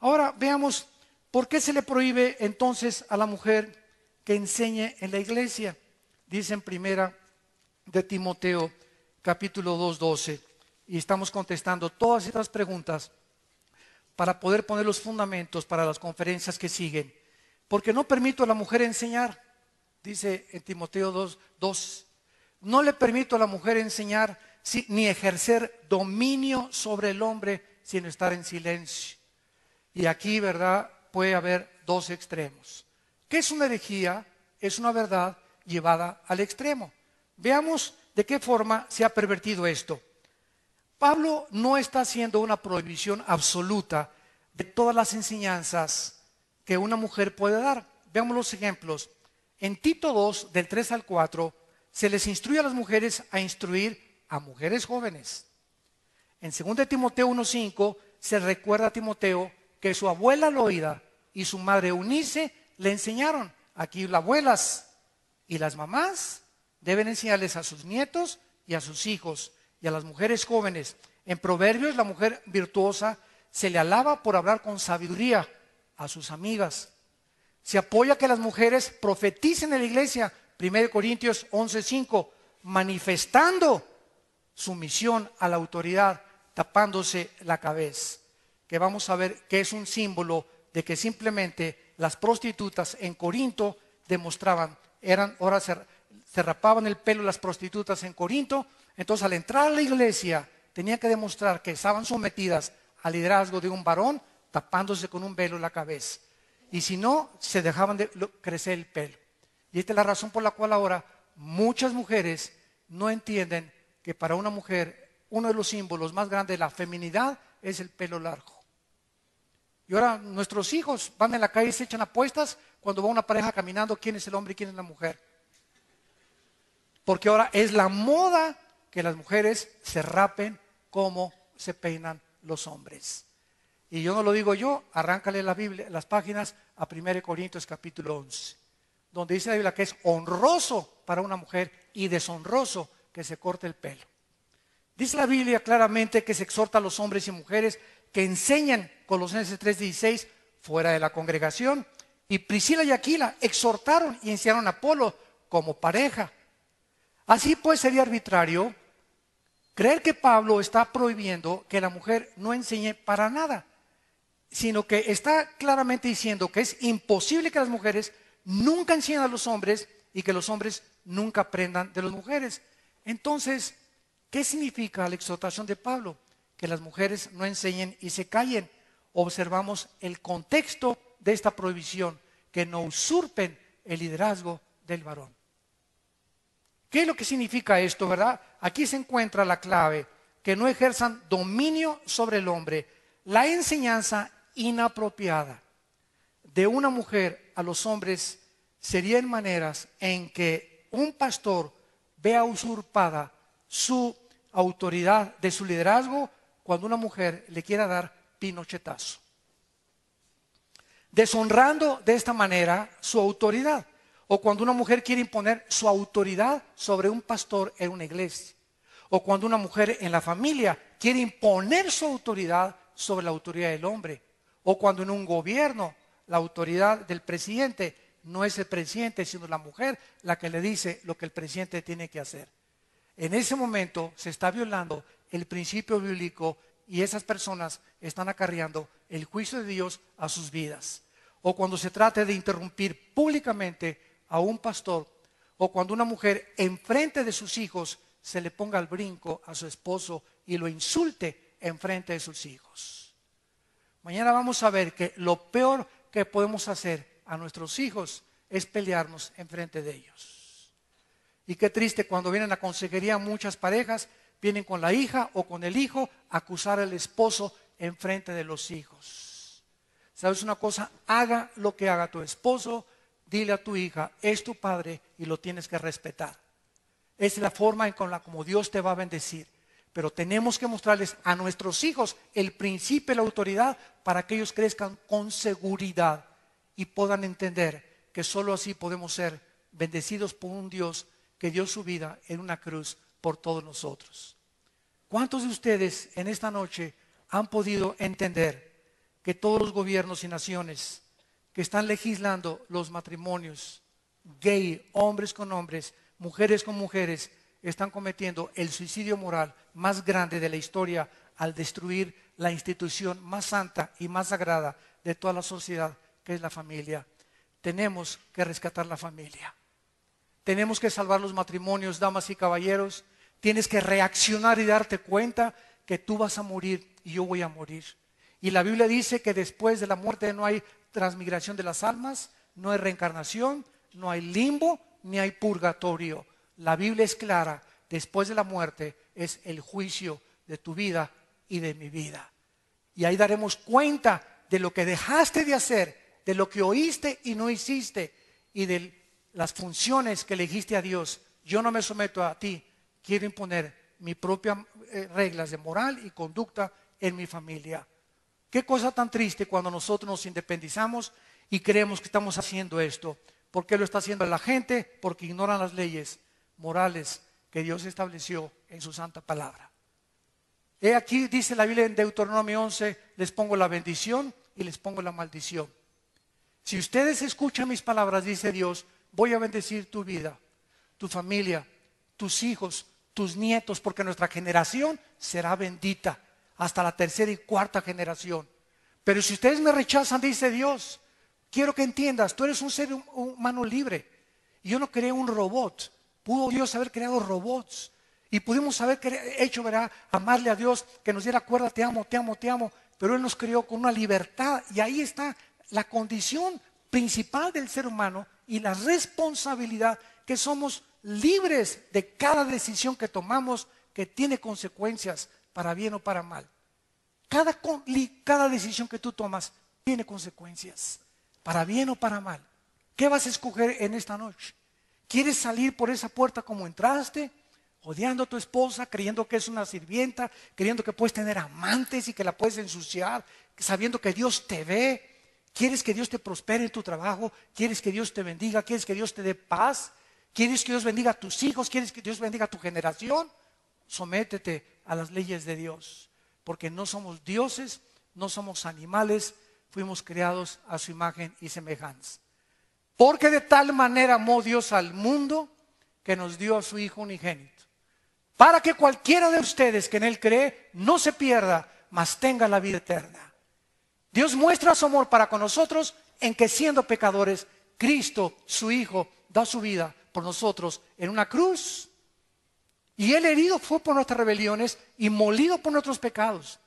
Ahora veamos, ¿por qué se le prohíbe entonces a la mujer que enseñe en la iglesia? Dice en primera de Timoteo, capítulo 2:12, y estamos contestando todas estas preguntas para poder poner los fundamentos para las conferencias que siguen. Porque no permito a la mujer enseñar, dice en Timoteo 2:2, no le permito a la mujer enseñar ni ejercer dominio sobre el hombre sin estar en silencio. Y aquí, ¿verdad?, puede haber dos extremos. ¿Qué es una herejía? Es una verdad llevada al extremo. Veamos de qué forma se ha pervertido esto. Pablo no está haciendo una prohibición absoluta de todas las enseñanzas que una mujer puede dar. Veamos los ejemplos. En Tito 2, del 3 al 4, se les instruye a las mujeres a instruir a mujeres jóvenes. En 2 Timoteo 1:5 se recuerda a Timoteo que su abuela Loida y su madre Eunice le enseñaron. Aquí las abuelas y las mamás deben enseñarles a sus nietos y a sus hijos y a las mujeres jóvenes. En Proverbios, la mujer virtuosa se le alaba por hablar con sabiduría a sus amigas. Se apoya que las mujeres profeticen en la iglesia, 1 Corintios 11:5, manifestando sumisión a la autoridad, tapándose la cabeza. Que vamos a ver que es un símbolo de que simplemente las prostitutas en Corinto demostraban, ahora se rapaban el pelo las prostitutas en Corinto, entonces al entrar a la iglesia tenían que demostrar que estaban sometidas al liderazgo de un varón, tapándose con un velo la cabeza. Y si no, se dejaban de crecer el pelo. Y esta es la razón por la cual ahora muchas mujeres no entienden que para una mujer uno de los símbolos más grandes de la feminidad es el pelo largo. Y ahora nuestros hijos van en la calle y se echan apuestas cuando va una pareja caminando, quién es el hombre y quién es la mujer. Porque ahora es la moda que las mujeres se rapen como se peinan los hombres. Y yo no lo digo yo, arráncale la Biblia, las páginas a 1 Corintios capítulo 11, donde dice la Biblia que es honroso para una mujer y deshonroso que se corte el pelo. Dice la Biblia claramente que se exhorta a los hombres y mujeres que enseñan, Colosenses 3:16, fuera de la congregación. Y Priscila y Aquila exhortaron y enseñaron a Apolo como pareja. Así pues sería arbitrario creer que Pablo está prohibiendo que la mujer no enseñe para nada, sino que está claramente diciendo que es imposible que las mujeres nunca enseñen a los hombres y que los hombres nunca aprendan de las mujeres. Entonces, ¿qué significa la exhortación de Pablo? Que las mujeres no enseñen y se callen. Observamos el contexto de esta prohibición, que no usurpen el liderazgo del varón. ¿Qué es lo que significa esto, verdad? Aquí se encuentra la clave, que no ejerzan dominio sobre el hombre. La enseñanza inapropiada de una mujer a los hombres sería en maneras en que un pastor vea usurpada su autoridad de su liderazgo cuando una mujer le quiera dar pinochetazo, deshonrando de esta manera su autoridad, o cuando una mujer quiere imponer su autoridad sobre un pastor en una iglesia, o cuando una mujer en la familia quiere imponer su autoridad sobre la autoridad del hombre, o cuando en un gobierno la autoridad del presidente no es el presidente, sino la mujer la que le dice lo que el presidente tiene que hacer. En ese momento se está violando el principio bíblico y esas personas están acarreando el juicio de Dios a sus vidas. O cuando se trate de interrumpir públicamente a un pastor, o cuando una mujer enfrente de sus hijos se le ponga al brinco a su esposo y lo insulte enfrente de sus hijos. Mañana vamos a ver que lo peor que podemos hacer a nuestros hijos es pelearnos enfrente de ellos. Y qué triste cuando vienen a consejería muchas parejas, vienen con la hija o con el hijo a acusar al esposo enfrente de los hijos. ¿Sabes una cosa? Haga lo que haga tu esposo, dile a tu hija, es tu padre y lo tienes que respetar. Es la forma en la como Dios te va a bendecir. Pero tenemos que mostrarles a nuestros hijos el principio y la autoridad para que ellos crezcan con seguridad y puedan entender que solo así podemos ser bendecidos por un Dios que dio su vida en una cruz por todos nosotros. ¿Cuántos de ustedes en esta noche han podido entender que todos los gobiernos y naciones que están legislando los matrimonios gay, hombres con hombres, mujeres con mujeres, están cometiendo el suicidio moral más grande de la historia al destruir la institución más santa y más sagrada de toda la sociedad, que es la familia? Tenemos que rescatar la familia. Tenemos que salvar los matrimonios, damas y caballeros. Tienes que reaccionar y darte cuenta que tú vas a morir y yo voy a morir. Y la Biblia dice que después de la muerte no hay transmigración de las almas, no hay reencarnación, no hay limbo, ni hay purgatorio. La Biblia es clara, después de la muerte es el juicio de tu vida y de mi vida. Y ahí daremos cuenta de lo que dejaste de hacer, de lo que oíste y no hiciste, y de las funciones que elegiste a Dios. Yo no me someto a ti, quiero imponer mis propias reglas de moral y conducta en mi familia. Qué cosa tan triste cuando nosotros nos independizamos y creemos que estamos haciendo esto. ¿Por qué lo está haciendo la gente? Porque ignoran las leyes morales que Dios estableció en su santa palabra. He aquí, dice la Biblia en Deuteronomio 11, les pongo la bendición y les pongo la maldición. Si ustedes escuchan mis palabras, dice Dios, voy a bendecir tu vida, tu familia, tus hijos, tus nietos, porque nuestra generación será bendita hasta la tercera y cuarta generación. Pero si ustedes me rechazan, dice Dios, quiero que entiendas, tú eres un ser humano libre. Y yo no creé un robot. Pudo Dios haber creado robots. Y pudimos haber hecho, ¿verdad?, amarle a Dios, que nos diera cuerda, te amo, te amo, te amo. Pero Él nos creó con una libertad. Y ahí está la condición principal del ser humano y la responsabilidad, que somos libres de cada decisión que tomamos, que tiene consecuencias para bien o para mal. Cada decisión que tú tomas tiene consecuencias, para bien o para mal. ¿Qué vas a escoger en esta noche? ¿Quieres salir por esa puerta como entraste, odiando a tu esposa, creyendo que es una sirvienta, creyendo que puedes tener amantes y que la puedes ensuciar, sabiendo que Dios te ve? ¿Quieres que Dios te prospere en tu trabajo? ¿Quieres que Dios te bendiga? ¿Quieres que Dios te dé paz? ¿Quieres que Dios bendiga a tus hijos? ¿Quieres que Dios bendiga a tu generación? sométete a las leyes de Dios, porque no somos dioses, no somos animales, fuimos creados a su imagen y semejanza. Porque de tal manera amó Dios al mundo que nos dio a su Hijo unigénito, para que cualquiera de ustedes que en Él cree no se pierda, mas tenga la vida eterna. Dios muestra su amor para con nosotros en que siendo pecadores, Cristo, su Hijo, da su vida por nosotros en una cruz. Y Él herido fue por nuestras rebeliones y molido por nuestros pecados.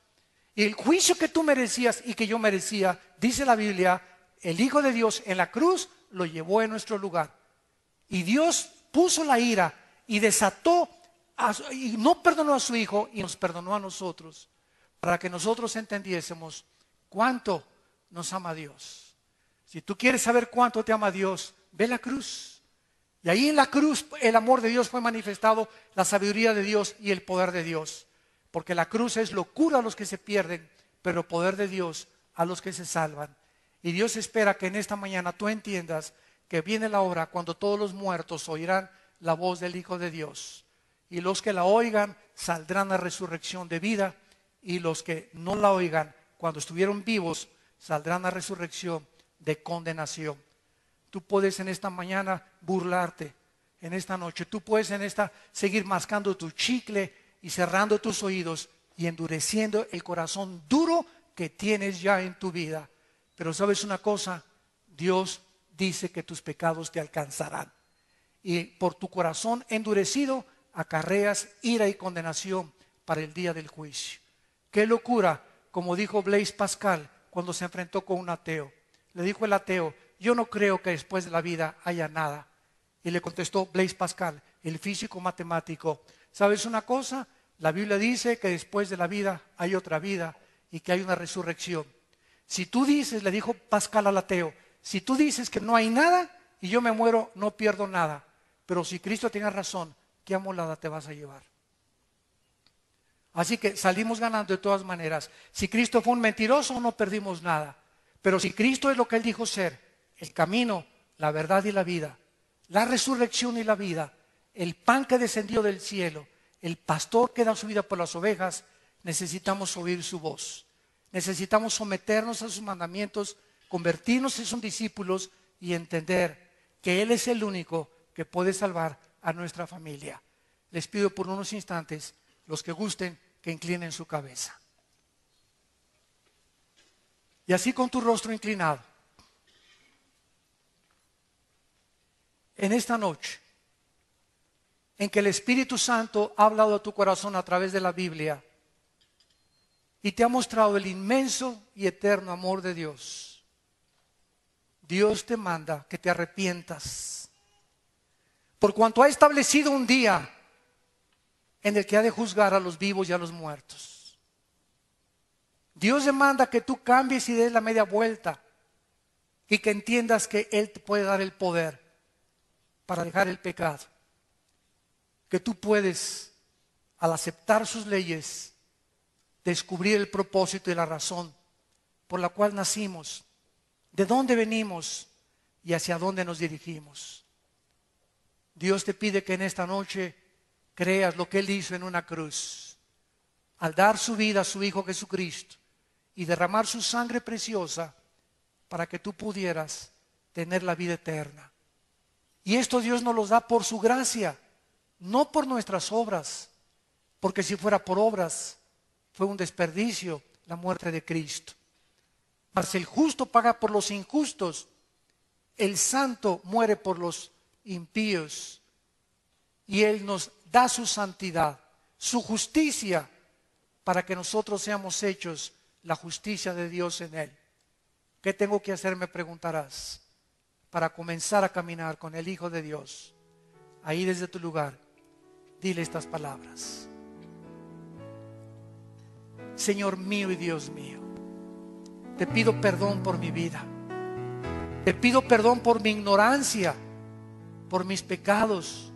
Y el juicio que tú merecías y que yo merecía, dice la Biblia, el Hijo de Dios en la cruz lo llevó en nuestro lugar. Y Dios puso la ira y desató y no perdonó a su Hijo y nos perdonó a nosotros, para que nosotros entendiésemos cuánto nos ama Dios. Si tú quieres saber cuánto te ama Dios, ve la cruz. Y ahí en la cruz el amor de Dios fue manifestado, la sabiduría de Dios y el poder de Dios. Porque la cruz es locura a los que se pierden, pero poder de Dios a los que se salvan. Y Dios espera que en esta mañana tú entiendas que viene la hora cuando todos los muertos oirán la voz del Hijo de Dios. Y los que la oigan saldrán a resurrección de vida, y los que no la oigan cuando estuvieron vivos saldrán a resurrección de condenación. Tú puedes en esta mañana burlarte, en esta noche. Tú puedes en esta seguir mascando tu chicle y cerrando tus oídos y endureciendo el corazón duro que tienes ya en tu vida. Pero ¿sabes una cosa? Dios dice que tus pecados te alcanzarán. Y por tu corazón endurecido acarreas ira y condenación para el día del juicio. ¡Qué locura! Como dijo Blaise Pascal cuando se enfrentó con un ateo. Le dijo el ateo: yo no creo que después de la vida haya nada. Y le contestó Blaise Pascal, el físico matemático: ¿sabes una cosa? La Biblia dice que después de la vida hay otra vida y que hay una resurrección. Si tú dices, le dijo Pascal al ateo, si tú dices que no hay nada y yo me muero, no pierdo nada. Pero si Cristo tiene razón, ¿qué amolada te vas a llevar? Así que salimos ganando de todas maneras. Si Cristo fue un mentiroso, no perdimos nada. Pero si Cristo es lo que Él dijo ser, el camino, la verdad y la vida, la resurrección y la vida, el pan que descendió del cielo, el pastor que da su vida por las ovejas, necesitamos oír su voz. Necesitamos someternos a sus mandamientos, convertirnos en sus discípulos y entender que Él es el único que puede salvar a nuestra familia. Les pido por unos instantes, los que gusten, que inclinen su cabeza. Y así con tu rostro inclinado, en esta noche, en que el Espíritu Santo ha hablado a tu corazón a través de la Biblia y te ha mostrado el inmenso y eterno amor de Dios, Dios te manda que te arrepientas, por cuanto ha establecido un día en el que ha de juzgar a los vivos y a los muertos. Dios demanda que tú cambies y des la media vuelta y que entiendas que Él te puede dar el poder para dejar el pecado. Que tú puedes, al aceptar sus leyes, descubrir el propósito y la razón por la cual nacimos, de dónde venimos y hacia dónde nos dirigimos. Dios te pide que en esta noche creas lo que Él hizo en una cruz, al dar su vida a su Hijo Jesucristo y derramar su sangre preciosa para que tú pudieras tener la vida eterna. Y esto Dios nos lo da por su gracia, no por nuestras obras, porque si fuera por obras, fue un desperdicio la muerte de Cristo. Mas el justo paga por los injustos, el santo muere por los impíos, y Él nos da su santidad, su justicia, para que nosotros seamos hechos la justicia de Dios en Él. ¿Qué tengo que hacer? Me preguntarás, para comenzar a caminar con el Hijo de Dios. Ahí desde tu lugar, dile estas palabras: Señor mío y Dios mío, te pido perdón por mi vida. Te pido perdón por mi ignorancia, por mis pecados,